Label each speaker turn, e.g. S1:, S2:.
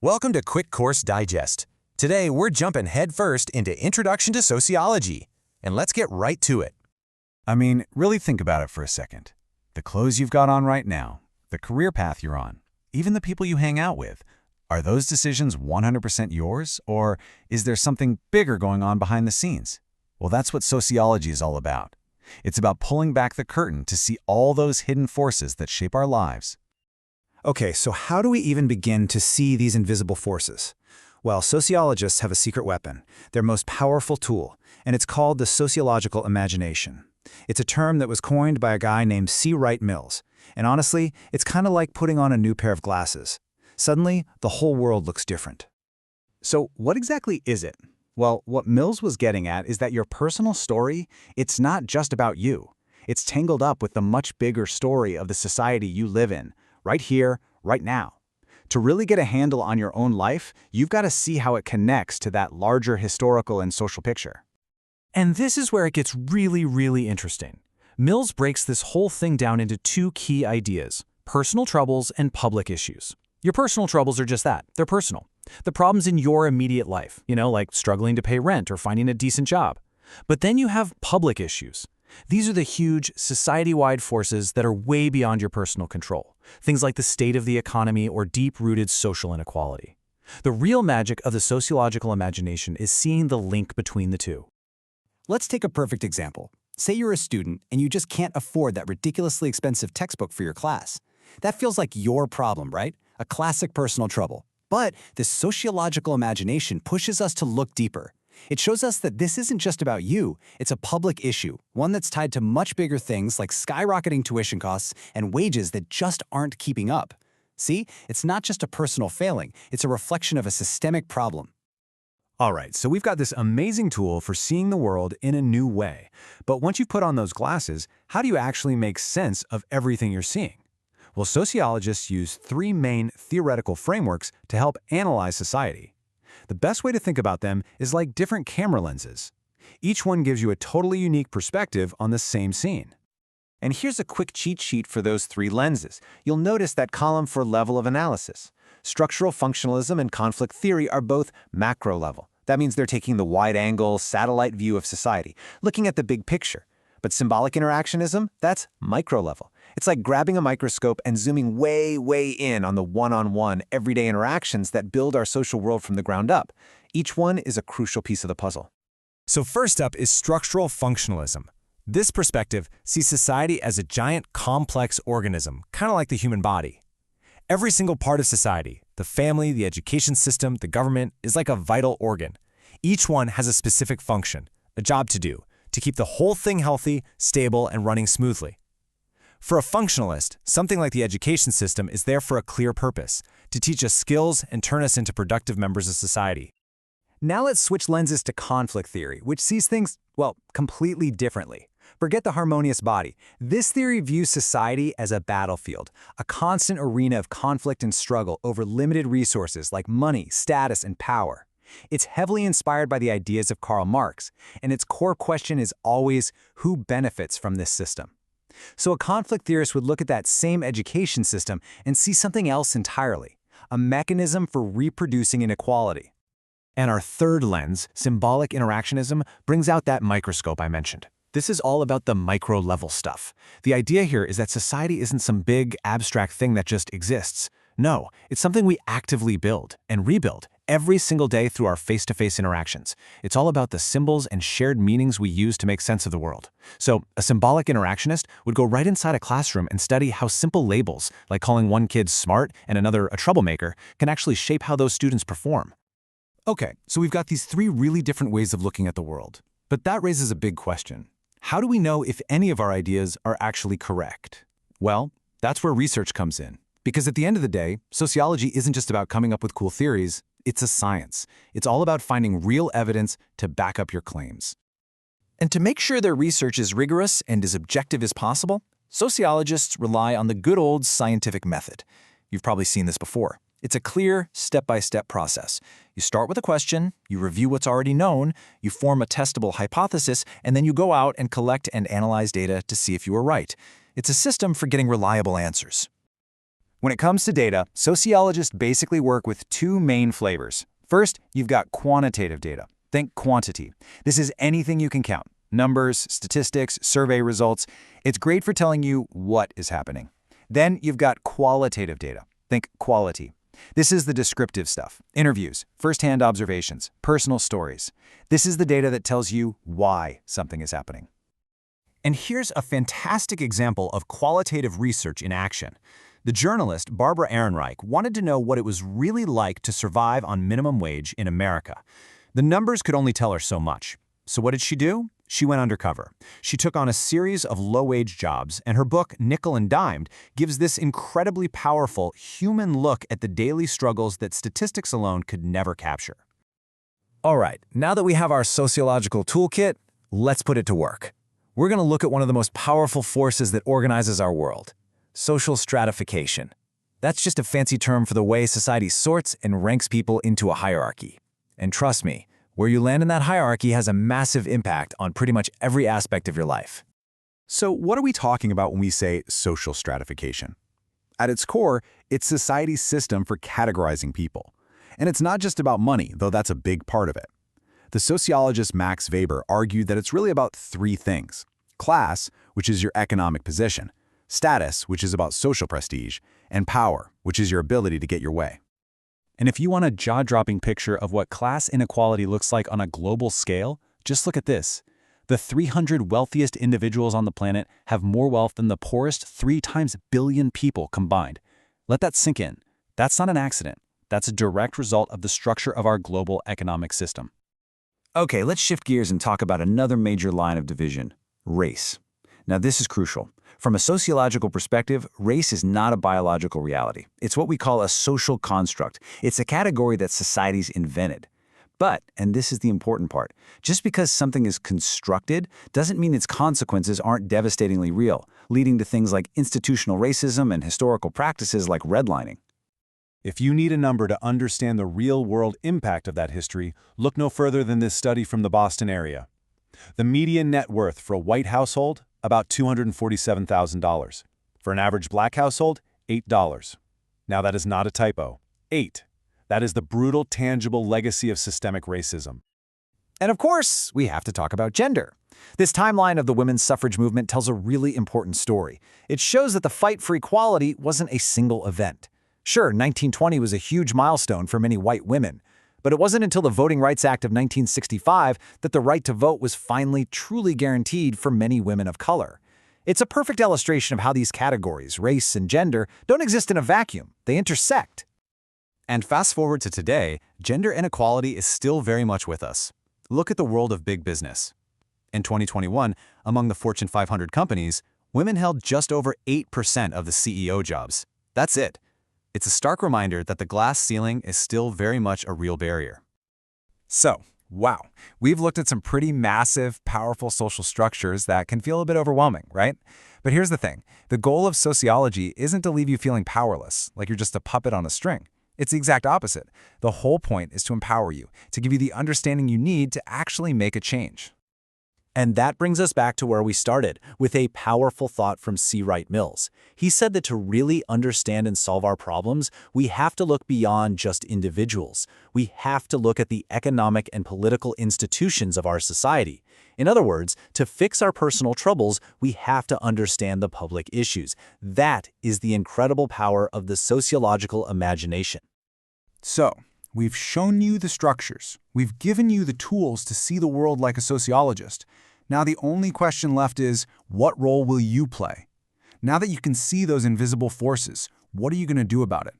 S1: Welcome to Quick Course Digest. Today, we're jumping headfirst into Introduction to Sociology, and let's get right to it.
S2: I mean, really think about it for a second. The clothes you've got on right now, the career path you're on, even the people you hang out with, are those decisions 100% yours, or is there something bigger going on behind the scenes? Well, that's what sociology is all about. It's about pulling back the curtain to see all those hidden forces that shape our lives.
S3: Okay, so how do we even begin to see these invisible forces? Well, sociologists have a secret weapon, their most powerful tool, and it's called the sociological imagination. It's a term that was coined by a guy named C. Wright Mills, and honestly, it's kind of like putting on a new pair of glasses. Suddenly, the whole world looks different.
S4: So what exactly is it? Well, what Mills was getting at is that your personal story, it's not just about you. It's tangled up with the much bigger story of the society you live in, right here, right now. To really get a handle on your own life, you've got to see how it connects to that larger historical and social picture.
S5: And this is where it gets really interesting. Mills breaks this whole thing down into two key ideas: personal troubles and public issues. Your personal troubles are just that, they're personal. The problems in your immediate life, like struggling to pay rent or finding a decent job. But then you have public issues. These are the huge, society-wide forces that are way beyond your personal control. Things like the state of the economy or deep-rooted social inequality. The real magic of the sociological imagination is seeing the link between the two.
S4: Let's take a perfect example. Say you're a student and you just can't afford that ridiculously expensive textbook for your class. That feels like your problem, right? A classic personal trouble. But the sociological imagination pushes us to look deeper. It shows us that this isn't just about you, it's a public issue, one that's tied to much bigger things like skyrocketing tuition costs and wages that just aren't keeping up. See, it's not just a personal failing, it's a reflection of a systemic problem.
S2: All right, so we've got this amazing tool for seeing the world in a new way. But once you've put on those glasses, how do you actually make sense of everything you're seeing? Well, sociologists use three main theoretical frameworks to help analyze society. The best way to think about them is like different camera lenses. Each one gives you a totally unique perspective on the same scene. And here's a quick cheat sheet for those three lenses. You'll notice that column for level of analysis. Structural functionalism and conflict theory are both macro level. That means they're taking the wide-angle, satellite view of society, looking at the big picture. But symbolic interactionism, that's micro level. It's like grabbing a microscope and zooming way in on the one-on-one, everyday interactions that build our social world from the ground up. Each one is a crucial piece of the puzzle.
S1: So first up is structural functionalism. This perspective sees society as a giant, complex organism, kind of like the human body. Every single part of society, the family, the education system, the government, is like a vital organ. Each one has a specific function, a job to do, to keep the whole thing healthy, stable, and running smoothly. For a functionalist, something like the education system is there for a clear purpose, to teach us skills and turn us into productive members of society.
S4: Now let's switch lenses to conflict theory, which sees things, well, completely differently. Forget the harmonious body. This theory views society as a battlefield, a constant arena of conflict and struggle over limited resources like money, status, and power. It's heavily inspired by the ideas of Karl Marx, and its core question is always, who benefits from this system? So a conflict theorist would look at that same education system and see something else entirely, a mechanism for reproducing inequality.
S1: And our third lens, symbolic interactionism, brings out that microscope I mentioned. This is all about the micro-level stuff. The idea here is that society isn't some big, abstract thing that just exists. No, it's something we actively build and rebuild every single day through our face-to-face interactions. It's all about the symbols and shared meanings we use to make sense of the world. So, a symbolic interactionist would go right inside a classroom and study how simple labels, like calling one kid smart and another a troublemaker, can actually shape how those students perform.
S2: Okay, so we've got these three really different ways of looking at the world. But that raises a big question. How do we know if any of our ideas are actually correct? Well, that's where research comes in. Because at the end of the day, sociology isn't just about coming up with cool theories, it's a science. It's all about finding real evidence to back up your claims.
S5: And to make sure their research is rigorous and as objective as possible, sociologists rely on the good old scientific method. You've probably seen this before. It's a clear, step-by-step process. You start with a question, you review what's already known, you form a testable hypothesis, and then you go out and collect and analyze data to see if you were right. It's a system for getting reliable answers.
S4: When it comes to data, sociologists basically work with two main flavors. First, you've got quantitative data. Think quantity. This is anything you can count. Numbers, statistics, survey results. It's great for telling you what is happening. Then you've got qualitative data. Think quality. This is the descriptive stuff. Interviews, first-hand observations, personal stories. This is the data that tells you why something is happening.
S2: And here's a fantastic example of qualitative research in action. The journalist Barbara Ehrenreich wanted to know what it was really like to survive on minimum wage in America. The numbers could only tell her so much. So what did she do? She went undercover. She took on a series of low-wage jobs, and her book, Nickel and Dimed, gives this incredibly powerful human look at the daily struggles that statistics alone could never capture.
S1: All right, now that we have our sociological toolkit, let's put it to work. We're going to look at one of the most powerful forces that organizes our world: social stratification. That's just a fancy term for the way society sorts and ranks people into a hierarchy. And trust me, where you land in that hierarchy has a massive impact on pretty much every aspect of your life.
S2: So what are we talking about when we say social stratification? At its core, it's society's system for categorizing people. And it's not just about money, though that's a big part of it. The sociologist Max Weber argued that it's really about three things: class, which is your economic position; status, which is about social prestige; and power, which is your ability to get your way.
S5: And if you want a jaw-dropping picture of what class inequality looks like on a global scale, just look at this. The 300 wealthiest individuals on the planet have more wealth than the poorest 3 times billion people combined. Let that sink in. That's not an accident. That's a direct result of the structure of our global economic system.
S4: Okay, let's shift gears and talk about another major line of division: race. Now, this is crucial. From a sociological perspective, race is not a biological reality. It's what we call a social construct. It's a category that society's invented. But, and this is the important part, just because something is constructed doesn't mean its consequences aren't devastatingly real, leading to things like institutional racism and historical practices like redlining.
S2: If you need a number to understand the real-world impact of that history, look no further than this study from the Boston area. The median net worth for a white household, about $247,000. For an average black household, $8. Now that is not a typo. 8. That is the brutal, tangible legacy of systemic racism.
S1: And of course, we have to talk about gender. This timeline of the women's suffrage movement tells a really important story. It shows that the fight for equality wasn't a single event. Sure, 1920 was a huge milestone for many white women, but it wasn't until the Voting Rights Act of 1965 that the right to vote was finally truly guaranteed for many women of color. It's a perfect illustration of how these categories, race and gender, don't exist in a vacuum. They intersect.
S2: And fast forward to today, gender inequality is still very much with us. Look at the world of big business. In 2021, among the Fortune 500 companies, women held just over 8% of the CEO jobs. That's it. It's a stark reminder that the glass ceiling is still very much a real barrier.
S4: So, wow, we've looked at some pretty massive, powerful social structures that can feel a bit overwhelming, right? But here's the thing. The goal of sociology isn't to leave you feeling powerless, like you're just a puppet on a string. It's the exact opposite. The whole point is to empower you, to give you the understanding you need to actually make a change.
S5: And that brings us back to where we started, with a powerful thought from C. Wright Mills. He said that to really understand and solve our problems, we have to look beyond just individuals. We have to look at the economic and political institutions of our society. In other words, to fix our personal troubles, we have to understand the public issues. That is the incredible power of the sociological imagination.
S2: So, we've shown you the structures. We've given you the tools to see the world like a sociologist. Now the only question left is, what role will you play? Now that you can see those invisible forces, what are you going to do about it?